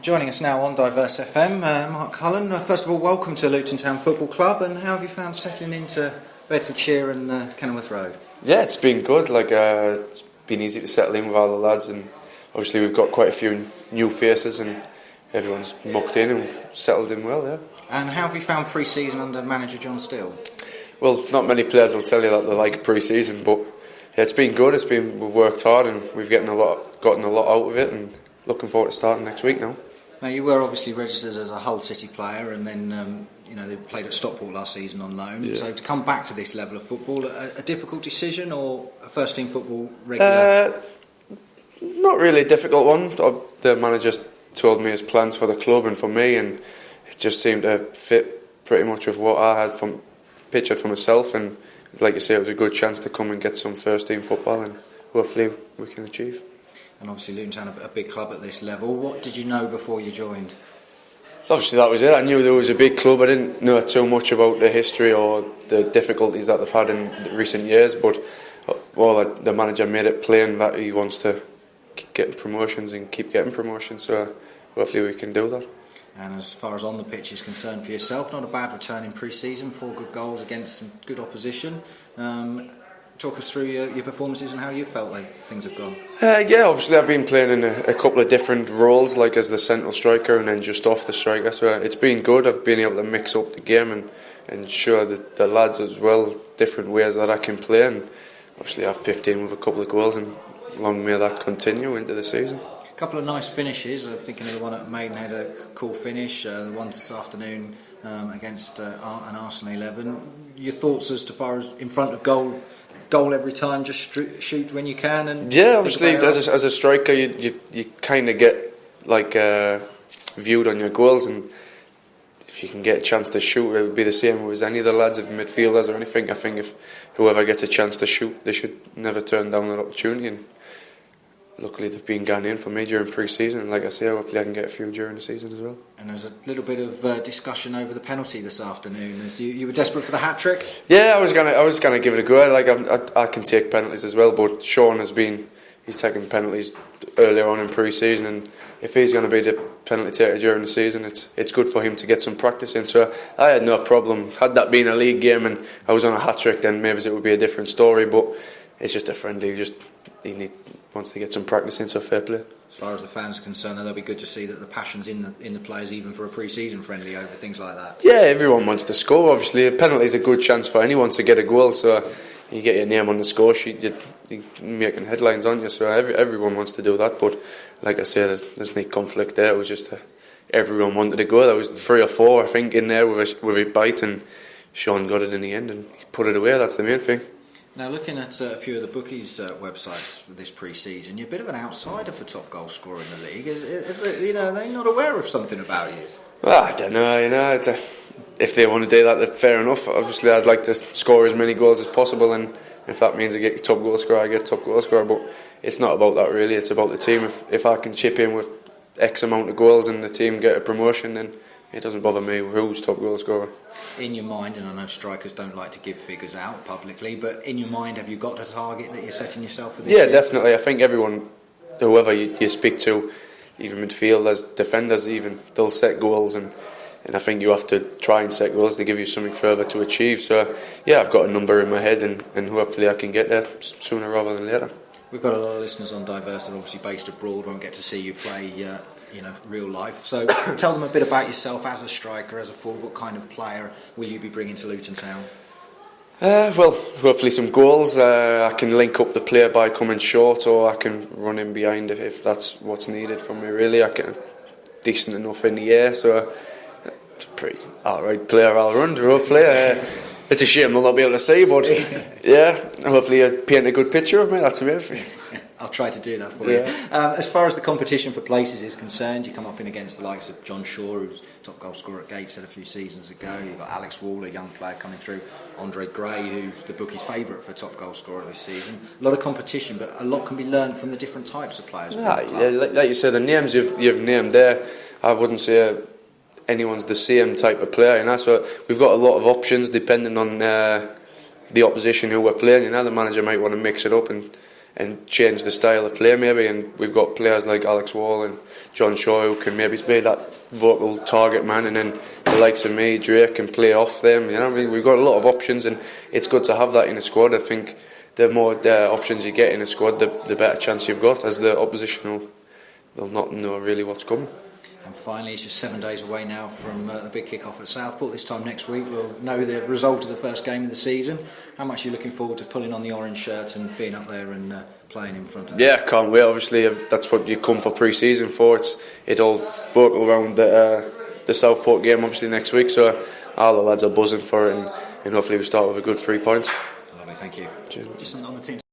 Joining us now on Diverse FM, Mark Cullen. First of all, welcome to Luton Town Football Club, and how have you found settling into Bedfordshire and Kenilworth Road? Yeah, it's been good. It's been easy to settle in with all the lads, and obviously we've got quite a few new faces, and everyone's mucked in and settled in well. Yeah. And how have you found pre-season under manager John Steele? Well, not many players will tell you that they like pre-season, but yeah, it's been good. We've worked hard, and we've gotten a lot out of it, and looking forward to starting next week now. Now, you were obviously registered as a Hull City player, and then they played at Stockport last season on loan. Yeah. So to come back to this level of football, a difficult decision or a first team football regular? Not really a difficult one. The manager told me his plans for the club and for me, and it just seemed to fit pretty much with what I had pictured for myself. And like you say, it was a good chance to come and get some first team football, and hopefully we can achieve. And obviously Luton Town, a big club at this level. What did you know before you joined? So obviously that was it. I knew there was a big club. I didn't know too much about the history or the difficulties that they've had in recent years, but the manager made it plain that he wants to get promotions and keep getting promotions, so hopefully we can do that. And as far as on the pitch is concerned for yourself, not a bad return in pre-season, 4 good goals against some good opposition. Talk us through your performances and how you felt like things have gone. Yeah, obviously I've been playing in a couple of different roles, like as the central striker and then just off the striker, so it's been good. I've been able to mix up the game and show the lads as well different ways that I can play, and obviously I've picked in with a couple of goals, and long may that continue into the season. A couple of nice finishes. I'm thinking of the one at Maidenhead, a cool finish, the one this afternoon against an Arsenal 11. Your thoughts as far as in front of goal every time, just shoot when you can? And yeah, obviously as a striker you kind of get viewed on your goals, and if you can get a chance to shoot, it would be the same as any of the lads, if midfielders or anything. I think if whoever gets a chance to shoot, they should never turn down an opportunity, and luckily they've been going in for me during pre-season, and like I say, hopefully I can get a few during the season as well. And there was a little bit of discussion over the penalty this afternoon, as you were desperate for the hat-trick? Yeah, I was gonna give it a go. I can take penalties as well, but Sean he's taken penalties earlier on in pre-season, and if he's going to be the penalty taker during the season, it's good for him to get some practice in. So I had no problem. Had that been a league game and I was on a hat-trick, then maybe it would be a different story, but it's just a friendly. He wants to get some practice in, so fair play. As far as the fans are concerned, that'll be good to see that the passion's in the players, even for a pre-season friendly, over things like that. Yeah, everyone wants to score. Obviously, a penalty is a good chance for anyone to get a goal, so you get your name on the score sheet, you're making headlines on you, so everyone wants to do that. But like I say, there's no conflict there. It was just everyone wanted to go. There was 3 or 4, I think, in there with a bite, and Sean got it in the end and he put it away. That's the main thing. Now, looking at a few of the bookies' websites for this pre-season, you're a bit of an outsider for top goal scorer in the league. Are they not aware of something about you? Well, I don't know. If they want to do that, then fair enough. Obviously, I'd like to score as many goals as possible, and if that means I get top goal scorer, I get top goal scorer. But it's not about that really. It's about the team. If I can chip in with X amount of goals and the team get a promotion, then it doesn't bother me who's top goal scorer. In your mind, and I know strikers don't like to give figures out publicly, but in your mind, have you got a target that you're setting yourself for this year? Definitely. I think whoever you speak to, even midfielders, defenders even, they'll set goals, and I think you have to try and set goals to give you something further to achieve. So yeah, I've got a number in my head, and hopefully I can get there sooner rather than later. We've got a lot of listeners on Diverse that are obviously based abroad, won't get to see you play real life. So tell them a bit about yourself as a striker, as a forward. What kind of player will you be bringing to Luton Town? Well, hopefully some goals. I can link up the player by coming short, or I can run in behind if that's what's needed from me really. I can decent enough in the air, so it's a pretty alright player all round, hopefully. It's a shame they'll not be able to see, but yeah, hopefully you paint a good picture of me. That's the main thing. I'll try to do that for you. As far as the competition for places is concerned, you come up in against the likes of John Shaw, who's top goal scorer at Gateshead a few seasons ago. You've got Alex Wall, a young player coming through. Andre Gray, who's the bookie's favourite for top goal scorer this season. A lot of competition, but a lot can be learned from the different types of players. Like you said, the names you've named there, I wouldn't say anyone's the same type of player, so we've got a lot of options depending on the opposition who we're playing. The manager might want to mix it up and and change the style of play maybe. And we've got players like Alex Wall and John Shaw who can maybe be that vocal target man, and then the likes of me, Drake, can play off them. You know, I mean, we've got a lot of options, and it's good to have that in a squad. I think the more options you get in a squad, the better chance you've got, as the opposition they'll not know really what's coming. And finally, it's just 7 days away now from the big kick-off at Southport. This time next week we'll know the result of the first game of the season. How much are you looking forward to pulling on the orange shirt and being up there and playing in front of them? Yeah, can't wait. Obviously, that's what you come for pre-season for. It all focal around the Southport game obviously next week, so all the lads are buzzing for it, and hopefully we start with a good 3 points. Lovely, thank you. Cheers. Just on the team.